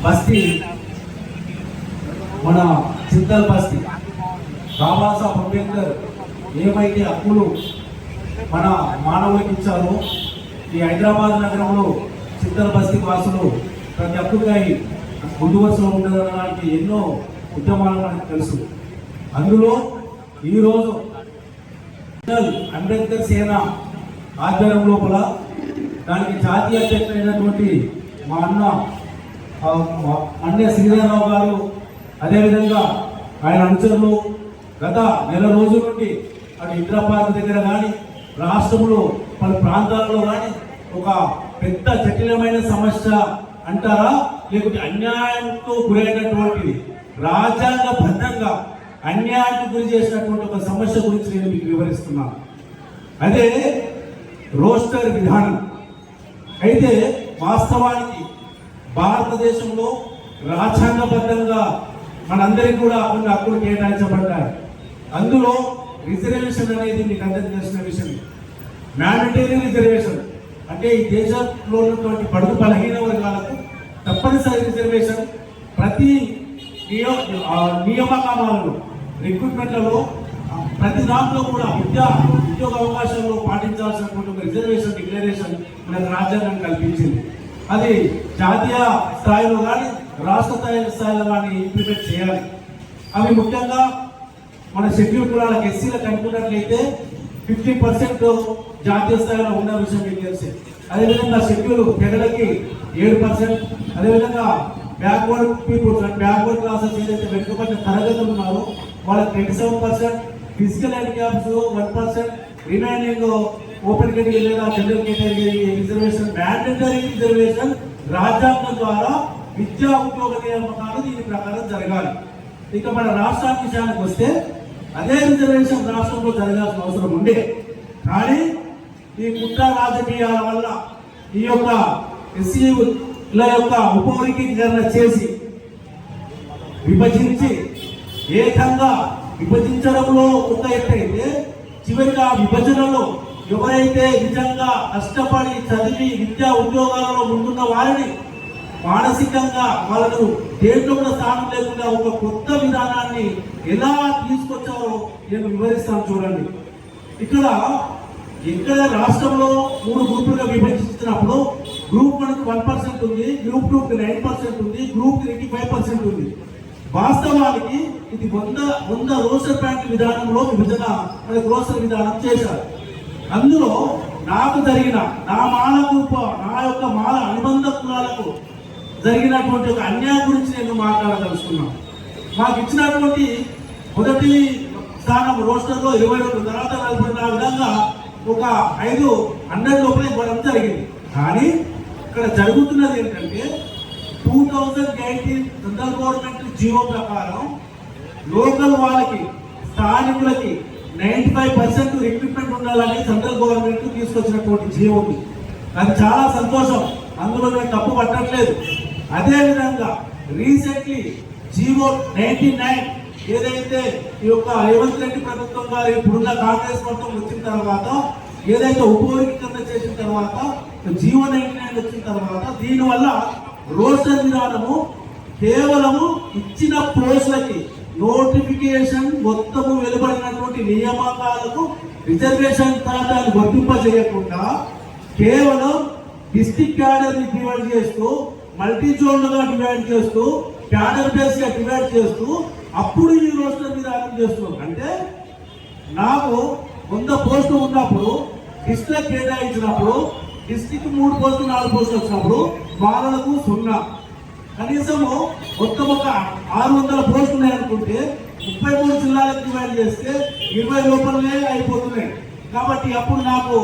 బస్తీ మన చింతల్ బస్తీ బాబాసాహెబ్ అంబేద్కర్ ఏమైతే హక్కులు మన మానవులకు ఇచ్చారో ఈ హైదరాబాద్ నగరంలో చింతల్ బస్తీ వాసులు ప్రతి హక్కుకై ముందు వరుసలో ఉండడానికి ఎన్నో ఉద్యమాలు మనకు తెలుసు. అందులో ఈరోజు అంబేద్కర్ సేన ఆధ్వర్యం లోపల దానికి జాతీయ అధ్యక్షుడైనటువంటి మా అన్న శ్రీధరరావు గారు, అదేవిధంగా ఆయన అనుచరులు గత నెల రోజుల నుండి అటు ఇంద్రపార్క్ దగ్గర కానీ రాష్ట్రంలో పలు ప్రాంతాల్లో కానీ ఒక పెద్ద జటిలమైన సమస్య అంటారా, లేకుంటే అన్యాయంతో గురైనటువంటిది రాజ్యాంగబద్ధంగా అన్యాయానికి గురి చేసినటువంటి ఒక సమస్య గురించి నేను మీకు వివరిస్తున్నాను. అదే రోస్టర్ విధానం. అయితే వాస్తవానికి భారతదేశంలో రాజ్యాంగబద్ధంగా మనందరికీ కూడా కొన్ని హక్కులు కేటాయించబడ్డాయి. అందులో రిజర్వేషన్ అనేది మీకు అందరికీ తెలిసిన విషయం. మ్యాండేటరీ రిజర్వేషన్ అంటే ఈ దేశంలో ఉన్నటువంటి బడుగు బలహీన వర్గాలకు తప్పనిసరి రిజర్వేషన్ ప్రతి నియామకాలలో రిక్రూట్మెంట్లలో ప్రతి దాంట్లో కూడా ఉద్యోగ అవకాశాల్లో పాటించాల్సినటువంటి రిజర్వేషన్ డిక్లరేషన్ మనకు రాజ్యాంగం కల్పించింది. అది జాతీయ స్థాయిలో కానీ రాష్ట్ర స్థాయిలో కానీ ఇంప్లిమెంట్ చేయాలి. అవి ముఖ్యంగా మన షెడ్యూల్ కులాలకు ఎస్సీలకు అనుకున్నట్లయితే 50% జాతీయ స్థాయిలో ఉన్న విషయం మీకు తెలిసి, అదేవిధంగా షెడ్యూల్ తెగలకి 7%, అదేవిధంగా backward peoples and backward classes ఏదైతే వెనుకబడిన తరగతులు ఉన్నారో వాళ్ళకి 27%, physical handicaps 1%, remaining open category లేదా general category reservation, mandatory reservation రాజ్యాంగం ద్వారా విద్యా ఉద్యోగ నియామకాలు దీని ప్రకారం జరగాలి. ఇక మన రాష్ట్రానికి విషయానికి వస్తే అదే రిజర్వేషన్ రాష్ట్రంలో జరగాల్సిన అవసరం ఉండే, కానీ ఈ కుట్ర రాజకీయాల వల్ల ఈ యొక్క ఎస్సీల యొక్క ఉపవర్గీకరణ చేసి విభజించి ఏకంగా విభజించడంలో ఒక ఎత్తైతే చివరిగా విభజనలో ఎవరైతే నిజంగా కష్టపడి చదివి విద్యా ఉద్యోగాలలో ముందున్న వారిని మానసికంగా వాళ్ళను దేంట్లో కూడా స్థానం లేకుండా ఒక కొత్త విధానాన్ని ఎలా తీసుకొచ్చారో నేను వివరిస్తాను చూడండి. ఇక్కడ రాష్ట్రంలో 3 గ్రూపులుగా విభజించినప్పుడు గ్రూప్ 1కు 1% ఉంది, గ్రూప్ 2కి 9% ఉంది, గ్రూప్ 3కి 5% ఉంది. వాస్తవానికి ఇది 100 రోస్టర్ ప్యాంట్ విధానంలో విభజన రోస్టర్ విధానం చేశారు. అందులో నాకు జరిగిన నా యొక్క మాల అనుబంధ కులాలకు జరిగినటువంటి ఒక అన్యాయం గురించి నేను మాట్లాడదలుచుకున్నాను. మాకు ఇచ్చినటువంటి మొదటి స్థానం రోస్టర్లో 22, తర్వాత 40, ఆ విధంగా ఒక 500 లోపల ఇవ్వడం జరిగింది. కానీ ఇక్కడ జరుగుతున్నది ఏంటంటే 2018 సెంట్రల్ గవర్నమెంట్ జీవో ప్రకారం లోకల్ వాళ్ళకి స్థానికులకి 95% రిక్రూట్మెంట్ ఉండాలని సెంట్రల్ గవర్నమెంట్ తీసుకొచ్చినటువంటి జీవో ఉంది. అది చాలా సంతోషం, అందులో నేను తప్పు పట్టట్లేదు. అదేవిధంగా రీసెంట్లీ జీవో 99 ఏదైతే ఈ యొక్క రేవంత్ రెడ్డి ప్రభుత్వం గారు ఇప్పుడున్న కాంగ్రెస్ ప్రభుత్వం వచ్చిన తర్వాత ఏదైతే ఉపవర్గీకరణ చేసిన తర్వాత జీవో 99 వచ్చిన తర్వాత దీనివల్ల రోస్టర్ విధానము కేవలము ఇచ్చిన పోస్టులకి నోటిఫికేషన్ మొత్తము వెలువడినటువంటి నియామకాలకు రిజర్వేషన్ ప్రాంతాన్ని వర్తింపజేయకుండా కేవలం డిస్ట్రిక్ట్ క్యాడర్ని డివైడ్ చేస్తూ మల్టీ జోన్లుగా డివైడ్ చేస్తూ క్యాడర్ బేస్గా డివైడ్ చేస్తూ అప్పుడు ఈ రోస్టర్ విధానం చేస్తున్నాం. అంటే నాకు 100 పోస్టులు ఉన్నప్పుడు డిస్ట్రిక్ట్ కేటాయించినప్పుడు డిస్ట్రిక్ట్ 3 పోస్టులు 4 పోస్టులు వచ్చినప్పుడు బాలలకు 0, కనీసము మొత్తం ఒక 600 పోస్టులు ఉన్నాయనుకుంటే 33 జిల్లాలకు డివైడ్ చేస్తే 20 లోపలనే అయిపోతున్నాయి. కాబట్టి అప్పుడు నాకు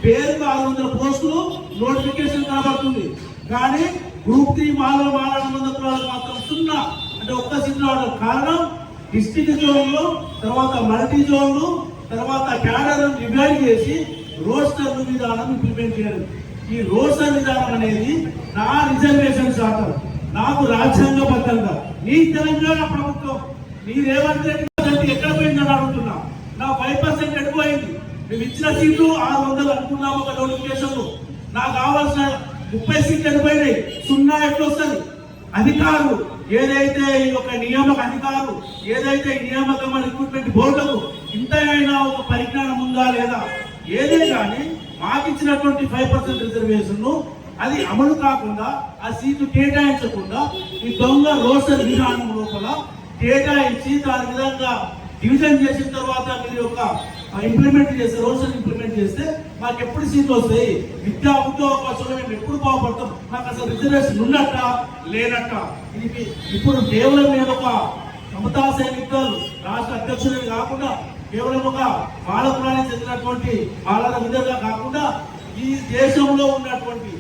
పేరుకు 600 పోస్టులు నోటిఫికేషన్ కనబడుతుంది, కానీ గ్రూప్ 3 మాల అనుబంధకులకు మాత్రం 0, అంటే ఒక్క సీట్లు రావడం. కారణం డిస్ట్రిక్ట్ జోన్లు, తర్వాత మల్టీ జోన్లు, తర్వాత క్యాడర్ డివైడ్ చేసి రోస్టర్ విధానం ఇంప్లిమెంట్ చేయాలి. ఈ రోస్టర్ విధానం అనేది నా రిజర్వేషన్ శాతం నాకు రాజ్యాంగబద్ధంగా నీ తెలంగాణ ప్రభుత్వం నీ రేవంత్ రెడ్డి ఎక్కడ పోయిందని అడుగుతున్నా. నా 5% ఎడిపోయింది. మేము ఇచ్చిన సీట్లు 600 అనుకున్నాము ఒక నోటిఫికేషన్. నాకు కావాల్సిన 30 సీట్లు ఎడిపోయినాయి, 0 ఎట్లా వస్తుంది? అధికారులు ఏదైతే ఈ యొక్క నియామక అధికారులు ఏదైతే ఈ నియామకం రిక్రూట్మెంట్ బోర్డులకు ఇంతైనా ఒక పరిజ్ఞానం ఉందా లేదా? ఏదే కానీ మాకు ఇచ్చినటువంటి 5% రిజర్వేషన్ అది అమలు కాకుండా ఆ సీట్లు కేటాయించకుండా ఈ దొంగ రోస్టర్ విధానం లోపల కేటాయించి దాని విధంగా డివిజన్ చేసిన తర్వాత మీరు యొక్క ఇంప్లిమెంట్ చేస్తే రోస్టర్ ఇంప్లిమెంట్ చేస్తే మాకు ఎప్పుడు సీట్లు వస్తాయి? విద్యా ఉద్యోగ అవకాశాలు మేము ఎప్పుడు బాగుపడతాం? మాకు అసలు రిజర్వేషన్ ఉన్నట్ట లేనట్ట? ఇది ఇప్పుడు కేవలం నేను ఒక సమతా సైనికులు రాష్ట్ర అధ్యక్షుడిని కాకుండా కేవలం ఒక మాల కులానికి చెందినటువంటి మాలల విధంగా కాకుండా ఈ దేశంలో ఉన్నటువంటి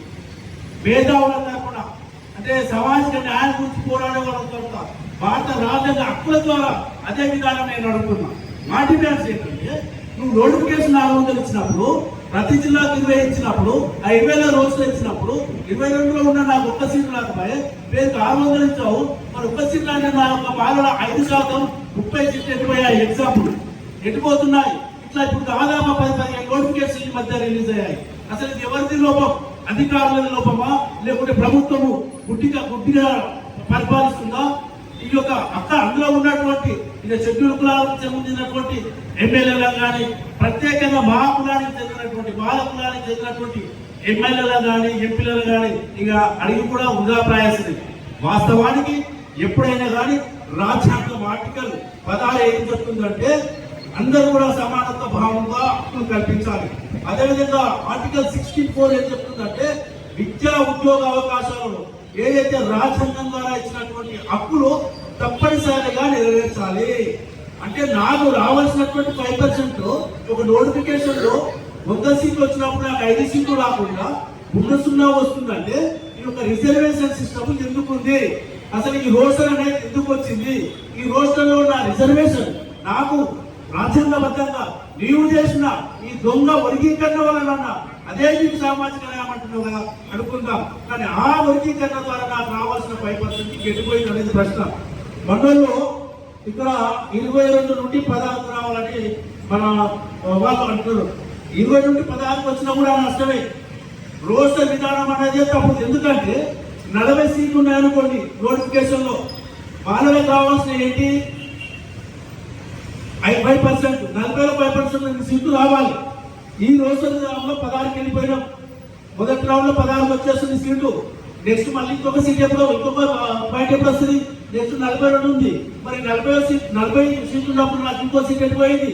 మేధావుల తరఫున అంటే సామాజిక న్యాయం గురించి పోరాడే వాళ్ళ తరఫున భారత రాజ్యాంగ హక్కుల ద్వారా అదే విధానం నేను అడుగుతున్నా. మా డిమాండ్స్ ఏంటంటే నువ్వు నోటిఫికేషన్ 400 ఇచ్చినప్పుడు ప్రతి జిల్లాకు 20 ఇచ్చినప్పుడు ఆ 20,000 రోజులు ఇచ్చినప్పుడు 22లో ఉన్న నాకు ఒక్క సీటు రాకపోయే పేరుకి 600 ఇచ్చావు. మరి ఒక్క సీట్లు అంటే నా యొక్క బాలలో 5% 30 సీట్లు ఎటుపోయాయి? ఎగ్జాంపుల్ ఎటుపోతున్నాయి? ఇట్లా ఇప్పుడు దాదాపు 10-15 నోటిఫికేషన్ ఈ మధ్య రిలీజ్ అయ్యాయి. అసలు ఇది ఎవరిది లోపం? అధికారుల లోపమా లేకుంటే ప్రభుత్వము గుడ్డిగా పరిపాలిస్తుందా? ఈ యొక్క అందులో ఉన్నటువంటి ఇక షెడ్యూల్ కులాలకు చెందినటువంటి ఎమ్మెల్యేలకు కానీ ప్రత్యేకంగా మా కులానికి చెందినటువంటి బాల కులానికి చెందినటువంటి ఎమ్మెల్యేలకు కానీ ఎంపీలకు కానీ ఇక అడిగి కూడా వృధా ప్రయాసది. వాస్తవానికి ఎప్పుడైనా కానీ రాజ్యాంగం ఆర్టికల్ 16 ఏం చెప్తుందంటే అందరూ కూడా సమానత్వ భావంగా హక్కులు కల్పించాలి. అదేవిధంగా ఆర్టికల్ 64 ఏం చెప్తుందంటే విద్యా ఉద్యోగ అవకాశాలను ఏదైతే రాజ్యాంగం ద్వారా ఇచ్చినటువంటి హక్కులు తప్పనిసరిగా నెరవేర్చాలి. అంటే నాకు రావాల్సినటువంటి 5% ఒక నోటిఫికేషన్ లో 100 సీట్లు వచ్చినప్పుడు నాకు 5 సీట్లు రాకుండా 0 వస్తుందంటే ఈ యొక్క రిజర్వేషన్ సిస్టమ్ ఎందుకు ఉంది? అసలు ఈ రోస్టర్ అనేది ఎందుకు వచ్చింది? ఈ రోస్టర్ లో నా రిజర్వేషన్ నాకు రాజ్యాంగబద్ధంగా నీవు చేసిన ఈ దొంగ వర్గీకరణ వలన అదే నీకు సామాజిక న్యాయం అంటున్నావు కదా అనుకుందాం. కానీ ఆ వర్గీకరణ ద్వారా నాకు రావాల్సిన 5% ఎటుపోయింది అనేది ప్రశ్న. మండల్లో ఇక్కడ 22 నుండి 16 రావాలని మన వాళ్ళు అంటున్నారు. 20 నుండి 16 వచ్చినా కూడా నష్టమే. రోస్టర్ విధానం అనేది తప్పు. ఎందుకంటే 40 సీట్లు ఉన్నాయనుకోండి నోటిఫికేషన్ లో వాళ్ళకి కావాల్సిన ఏంటి? 5%, 40లో 5% సీట్లు రావాలి. ఈ రోస్టర్ విధానంలో 16కి వెళ్ళిపోయినాం. మొదటి రౌండ్ లో 16 వచ్చేస్తుంది సీటు. నెక్స్ట్ మళ్ళీ ఇంకొక సీట్ ఎప్పుడు ఇంకొక పాయింట్ ఎప్పుడు వస్తుంది? నెక్స్ట్ 42 ఉంది. మరి 40 సీట్లు ఉన్నప్పుడు నాకు ఇంకో సీట్ ఎటుపోయింది?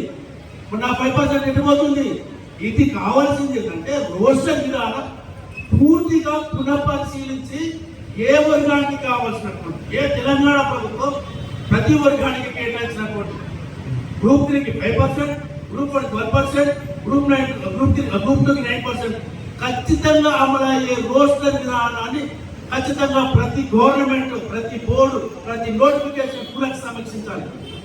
మరి నా 5% ఎటుపోతుంది? ఇది కావాల్సింది ఏంటంటే రోస్టర్ విధానం పూర్తిగా పునఃపరిశీలించి ఏ వర్గానికి కావాల్సినటువంటి తెలంగాణ ప్రభుత్వం ప్రతి వర్గానికి కేటాయించినటువంటి గ్రూప్ 3కి 5%, గ్రూప్ 1 12%, గ్రూప్ 2కి 9% ఖచ్చితంగా అమలయ్యే రోస్టర్ విధానాన్ని ఖచ్చితంగా ప్రతి గవర్నమెంట్, ప్రతి బోర్డు, ప్రతి నోటిఫికేషన్ కూడా సమీక్షించాలి.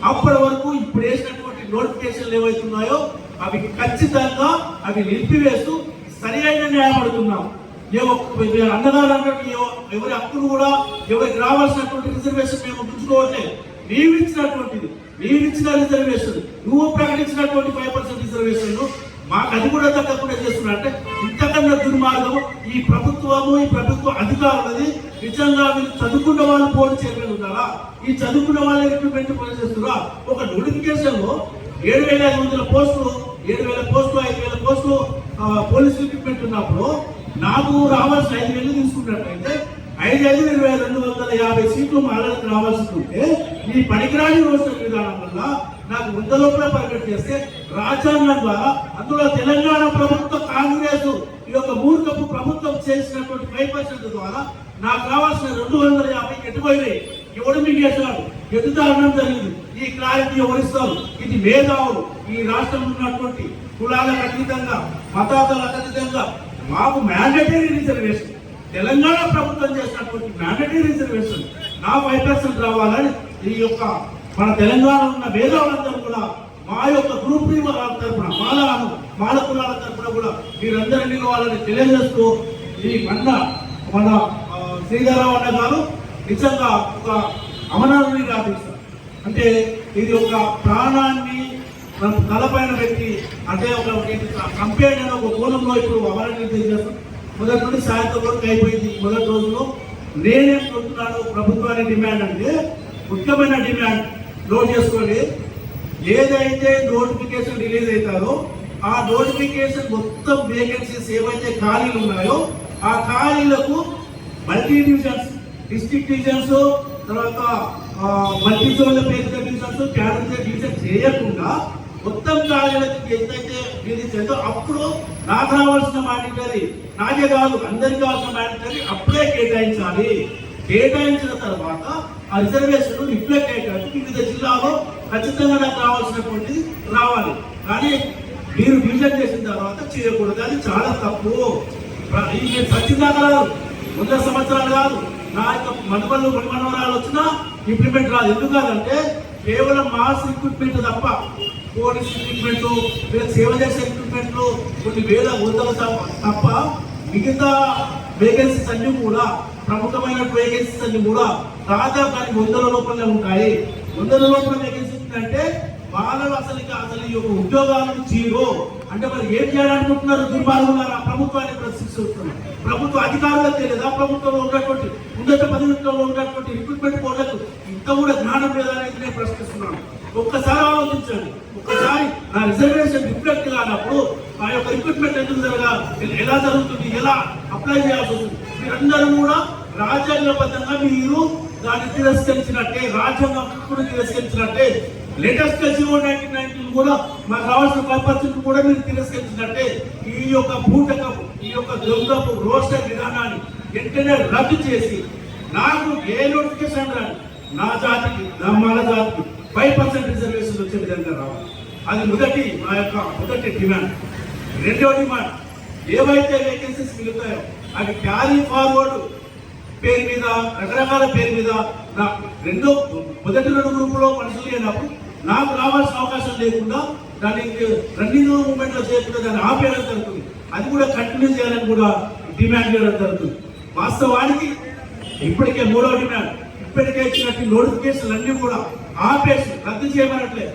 అప్పటి వరకు ఇప్పుడు వేసినటువంటి నోటిఫికేషన్లు ఏవైతున్నాయో అవి ఖచ్చితంగా నిలిపివేస్తూ సరి అయిన న్యాయం అడుగుతున్నాం. అన్నదారు అన్నట్టు ఎవరి హక్కులు కూడా ఎవరికి రావాల్సినటువంటి రిజర్వేషన్ మేము ఉంచుకోవట్లేదు. నీవు ఇచ్చిన రిజర్వేషన్ నువ్వు ప్రకటించినటువంటి 5% రిజర్వేషన్ మాకు అది కూడా తగ్గకుండా చేస్తున్నా అంటే ఇంతకన్నా దుర్మార్గం ఈ ప్రభుత్వ అధికారులది. నిజంగా మీరు చదువుకున్న వాళ్ళు పోటీ చేయగలుగుతారా? ఈ చదువుకున్న వాళ్ళే రిక్రూట్మెంట్ పోటీ చేస్తున్నారా? ఒక నోటిఫికేషన్ లో 7,500 పోస్టులు 5,000 పోస్టులు పోలీస్ రిక్రూట్మెంట్ ఉన్నప్పుడు నాకు రావాల్సిన 5,000 తీసుకున్నట్లయితే 5,250 సీట్లు మాలకు రావాల్సి ఉంటే ఈ పనికిరాని రోస్టర్ విధానం వల్ల నాకు 100 లోపల పరిగెట్ చేస్తే రాజ్యాంగం ద్వారా అందులో తెలంగాణ ప్రభుత్వ కాంగ్రెస్ ఈ యొక్క మూర్ఖపు ప్రభుత్వం చేసినటువంటి 5% ద్వారా నాకు రావాల్సిన 250 ఎటుపోయినాయి. ఎవడు మీకు చేస్తున్నారు? ఎదుదారణం జరిగింది. ఈ క్లారిటీ ఎవరిస్తారు? ఇది మేధావులు ఈ రాష్ట్రంలో ఉన్నటువంటి కులాలకు అతీతంగా మతాలకు అతీతంగా మాకు మ్యాండేటరీ రిజర్వేషన్ తెలంగాణ ప్రభుత్వం చేసినటువంటి మ్యాండేటరీ రిజర్వేషన్ నా 5% రావాలని ఈ యొక్క మన తెలంగాణలో ఉన్న మేధావులందరూ కూడా మా యొక్క గ్రూప్ తరఫున మాల కులాల తరఫున కూడా మీరందరినీ వాళ్ళని తెలియజేస్తూ ఈ మన శ్రీధరరావు అన్న గారు నిజంగా ఒక అమరావతిని రాపిస్తారు. అంటే ఇది ఒక ప్రాణాన్ని తలపైన వ్యక్తి అంటే ఒక కంపేర్ ఒక కోణంలో ఇప్పుడు అమరావతి చేస్తాం. మొదటి నుండి సాయంత్రం వరకు అయిపోయింది. మొదటి రోజులో నేనేం చెప్తున్నాను ప్రభుత్వానికి డిమాండ్ అంటే ముఖ్యమైన డిమాండ్ నోట్ చేసుకోండి. ఏదైతే నోటిఫికేషన్ రిలీజ్ అవుతారో ఆ నోటిఫికేషన్ మొత్తం వేకెన్సీస్ ఏవైతే ఖాళీలు ఉన్నాయో ఆ ఖాళీలకు మల్టీ డివిజన్స్, డిస్ట్రిక్ట్ డివిజన్స్, తర్వాత మల్టీ జోన్ల పేరు డివిజన్స్, క్యాడర్ డివిజన్ చేయకుండా మొత్తం ఖాళీలకు ఎంతైతే విధించిందో అప్పుడు నాకు రావాల్సిన మానిటరీ, నాకే కాదు అందరికి కావాల్సిన మానిటరీ అప్పుడే కేటాయించాలి. కేటాయించిన తర్వాత ఆ రిజర్వేషన్ రిఫ్లెక్ట్ అయ్యేటట్టు వివిధ జిల్లాలో ఖచ్చితంగా నాకు రావాల్సినటువంటి రావాలి. కానీ మీరు డివిజన్ చేసిన తర్వాత చేయకూడదు, అది చాలా తప్పు. నేను సత్యదాకా 100 సంవత్సరాలు కాదు, నా యొక్క మనవరాలు వచ్చినా ఇంప్లిమెంట్ రాదు. ఎందుకు కాదంటే కేవలం మాస్ రిక్రూట్మెంట్ తప్ప, పోలీస్ రిక్రూట్మెంట్, సేవ చేసే రిక్రూట్మెంట్ కొన్ని వేల వందల తప్ప మిగతా వేకెన్సీస్ అన్ని కూడా ప్రముఖమైన వేకెన్సీస్ అన్ని కూడా దాదాపు 100ల లోపలనే ఉంటాయి. 100ల లోపల వేకెన్సీ అంటే వాళ్ళు అసలు ఈ యొక్క ఉద్యోగాలను జీరో అంటే మరి ఏం చేయాలనుకుంటున్నారు? దుర్మార్గులారా, ప్రభుత్వాన్ని ప్రశ్నిస్తున్నారు. ప్రభుత్వ అధికారులకు తెలియదా? ప్రభుత్వంలో ఉన్నటువంటి ఉన్నత పదవిలో ఉన్నటువంటి రిక్రూట్మెంట్ బోర్డులకు ఇంత కూడా జ్ఞానం లేదా అనేది నేను ప్రశ్నిస్తున్నాను. ఒక్కసారి ఆలోచించండి. ఒక్కసారి నా రిజర్వేషన్ రిఫ్లెక్ట్ కానప్పుడు ఆ యొక్క రిక్రూట్మెంట్ ఎందుకు ఎలా జరుగుతుంది, ఎలా అప్లై చేయాల్సి వస్తుంది? మీరందరూ కూడా రాజ్యాంగబద్ధంగా మీరు దాన్ని తిరస్కరించినట్టే, రాజ్యాంగం కూడా తిరస్కరించినట్టే, లేటెస్ట్ జీవో 1919 కూడా మాకు రావాల్సిన 5% కూడా మీరు తిరస్కరించినట్టే ఈ యొక్క బూటకపు, ఈ యొక్క దొంగపు రోస్టర్ విధానాన్ని వెంటనే రద్దు చేసి నాకు ఏ నోటిఫికేషన్ రాని నా జాతికి, నా మన జాతికి 5% రిజర్వేషన్ వచ్చే విధంగా రావాలి. అది మా యొక్క మొదటి డిమాండ్. రెండో డిమాండ్, ఏవైతే వేకెన్సీస్ మిగులుతాయో అవి క్యారీ ఫార్వర్డ్ పేరు మీద, రకరకాల పేరు మీద మొదటి 2 గ్రూపులో మనుషులు లేనప్పుడు నాకు రావాల్సిన అవకాశం లేకుండా దాన్ని రన్నింగ్ మూమెంట్ లో చేయకుండా దాన్ని ఆపేయడం జరుగుతుంది. అది కూడా కంటిన్యూ చేయాలని కూడా డిమాండ్ చేయడం జరుగుతుంది. వాస్తవానికి ఇప్పటికే 3వ డిమాండ్, ఇప్పటికే ఇచ్చినట్టు నోటిఫికేషన్లు అన్ని కూడా ఆపేసి రద్దు చేయమన్నట్లే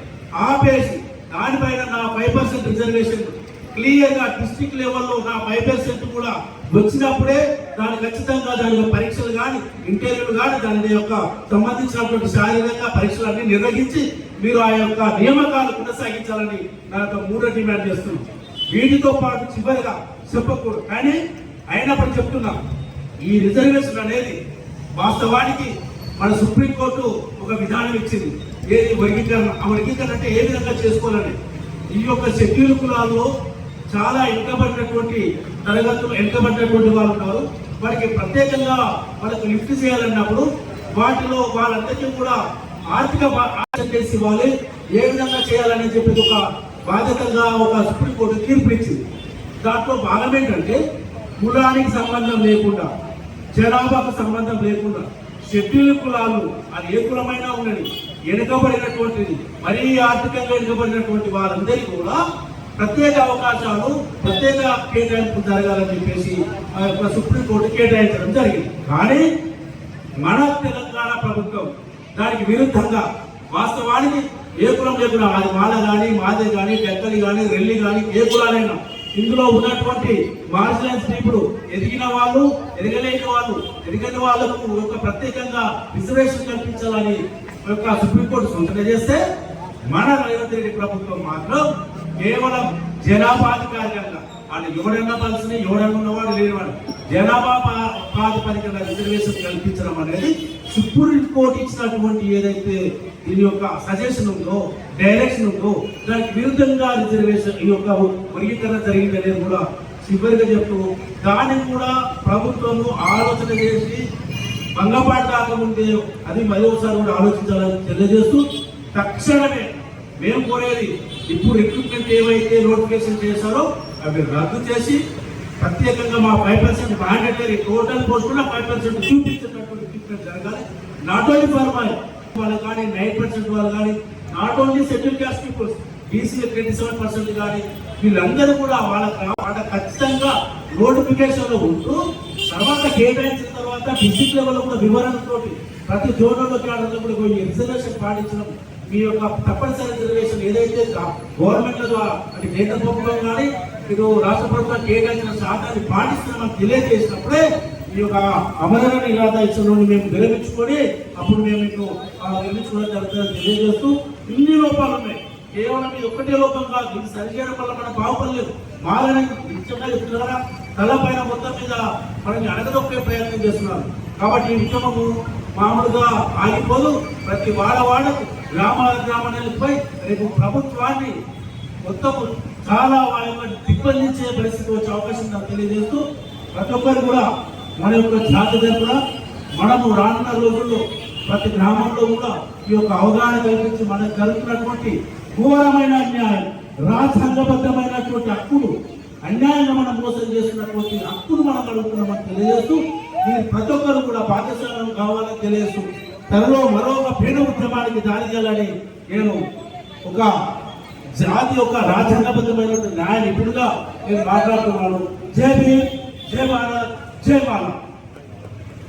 ఆపేసి దానిపైన నా 5% రిజర్వేషన్ క్లియర్ గా డిస్ట్రిక్ట్ లెవెల్లో నా 5% కూడా వచ్చినప్పుడే దాని ఖచ్చితంగా దాని పరీక్షలు కానీ, ఇంటర్వ్యూలు కానీ, దాని యొక్క సంబంధించినటువంటి శారీరక పరీక్షలు అన్ని నిర్వహించి మీరు ఆ యొక్క నియామకాలు కొనసాగించాలని నా యొక్క 3వ డిమాండ్ చేస్తున్నాం. వీటితో పాటు చివరిగా చెప్పకూడదు కానీ అయినప్పుడు చెప్తున్నాం, ఈ రిజర్వేషన్ అనేది వాస్తవానికి మన సుప్రీంకోర్టు ఒక విధానం ఇచ్చింది. ఏది వర్గీకరణ, ఆ వర్గీకరణ అంటే ఏ విధంగా చేసుకోవాలని. ఈ యొక్క షెడ్యూల్ కులాల్లో చాలా వెనుకబడినటువంటి తరగతులు, వెనుకబడినటువంటి వాళ్ళు ఉన్నారు. వారికి ప్రత్యేకంగా వాళ్ళకి లిఫ్ట్ చేయాలన్నప్పుడు వాటిలో వాళ్ళందరికీ కూడా ఆర్థిక చేసి ఇవ్వాలి. ఏ విధంగా చేయాలని చెప్పి ఒక బాధ్యతగా ఒక సుప్రీంకోర్టు తీర్పు ఇచ్చింది. దాంట్లో భాగం ఏంటంటే కులానికి సంబంధం లేకుండా, జనాభాకు సంబంధం లేకుండా షెడ్యూల్ కులాలు అది ఏ కులమైనా ఉన్నది వెనుకబడినటువంటిది, మరీ ఆర్థికంగా వెనుకబడినటువంటి వారందరికీ కూడా ప్రత్యేక అవకాశాలు, ప్రత్యేక కేటాయింపు జరగాలని చెప్పేసి ఆ యొక్క సుప్రీంకోర్టు కేటాయించడం జరిగింది. కానీ మన తెలంగాణ ప్రభుత్వం దానికి విరుద్ధంగా వాస్తవానికి ఏ కులం లేకుండా, అది మాల కానీ, మాదే కానీ, డెక్కలి కానీ, రెల్లి కానీ, ఏ కులాలైనా ఇందులో ఉన్నటువంటి మార్జినల్స్ ఇప్పుడు ఎదిగిన వాళ్ళు, ఎదగలేని వాళ్ళు, ఎదగని వాళ్ళకు ఒక ప్రత్యేకంగా రిజర్వేషన్ కల్పించాలని యొక్క సుప్రీంకోర్టు సూచన చేస్తే మన రేవంత్ రెడ్డి ప్రభుత్వం మాత్రం కేవలం జనాభాధికారికంగా వాళ్ళు ఎవడన్నా కలిసి ఎవడన్నా ఉన్నవాడు లేనివాడు జనాభా ప్రాతిపదికన రిజర్వేషన్ కల్పించడం అనేది సుప్రీంకోర్టు ఇచ్చినటువంటి ఏదైతే దీని యొక్క సజెషన్ ఉందో, డైరెక్షన్ ఉందో దానికి విరుద్ధంగా రిజర్వేషన్ ఈ యొక్క వర్గీకరణ జరిగింది అనేది కూడా చివరిగా చెప్తూ దాన్ని కూడా ప్రభుత్వము ఆలోచన చేసి భంగపాటు కాకముందే అది మరోసారి కూడా ఆలోచించాలని తెలియజేస్తూ తక్షణమే మేము కోరేది ఇప్పుడు రిక్రూట్మెంట్ ఏవైతే నోటిఫికేషన్ చేశారో అవి రద్దు చేసి ప్రత్యేకంగా మా 5% మ్యాండేటరీ టోటల్ పోస్ట్ కూడా 5% చూపించేటటువంటి రిక్రూట్మెంట్ జరగాలి. నాట్ ఓన్లీ ఫర్ వాళ్ళు కానీ 9% వాళ్ళు కానీ, not only schedule caste peoples, BC 27% కానీ వీళ్ళందరూ కూడా వాళ్ళ ఖచ్చితంగా నోటిఫికేషన్ లో ఉంటూ తర్వాత కేటాయించిన తర్వాత డిస్ట్రిక్ట్ లెవెల్లో కూడా వివరణతోటి ప్రతి జోన్లో కేటాయించడం కూడా ఈ రిజర్వేషన్ పాటించడం మీ యొక్క తప్పనిసరి రిజర్వేషన్ ఏదైతే గవర్నమెంట్ ద్వారా అంటే కేంద్ర ప్రభుత్వం కానీ ఇటు రాష్ట్ర ప్రభుత్వం కేటాయించిన శాతాన్ని పాటిస్తున్నామని తెలియజేసినప్పుడే ఈ యొక్క అమరణ నిరాధ ఇచ్చిన మేము విరమించుకొని అప్పుడు మేము మీకు విరమించుకోవడం జరుగుతుందని తెలియజేస్తూ ఇన్ని లోపాలు ఉన్నాయి. కేవలం ఇది ఒక్కటే లోపం కాదు, ఇది సరిచేయడం వల్ల మనం బాగుపడలేదు. బాగానే నిత్యంగా చెప్తున్నారా, తల పైన మొత్తం మీద మనకి అడగదొక్కే ప్రయత్నం చేస్తున్నారు. కాబట్టి ఈ ఉద్యమము మామూలుగా ఆగిపోదు. ప్రతి వాడకు గ్రామానికి రేపు ప్రభుత్వాన్ని మొత్తం చాలా దిగ్బంధించే పరిస్థితి వచ్చే అవకాశం నాకు తెలియజేస్తూ ప్రతి ఒక్కరు కూడా మన యొక్క జాతి తరపున మనము రానున్న రోజుల్లో ప్రతి గ్రామంలో కూడా ఈ యొక్క అవగాహన కల్పించి మనకు జరుగుతున్నటువంటి ఘోరమైన అన్యాయం, రాజ్యాంగబద్ధమైనటువంటి హక్కులు అన్యాయంగా మనం మోసం చేస్తున్నటువంటి హక్కులు మనం అడుగుతున్నామని తెలియజేస్తూ మీరు ప్రతి ఒక్కరు కూడా భాగస్వామ్యం కావాలని తెలియజేస్తూ త్వరలో మరొక పేద ఉద్యమానికి దారి చేయాలని నేను ఒక జాతి యొక్క రాజ్యాంగబద్ధమైనటువంటి న్యాయ నిపుణుడిగా నేను మాట్లాడుతున్నాను. జై భీమ్, జై భారత్, జై భారత్.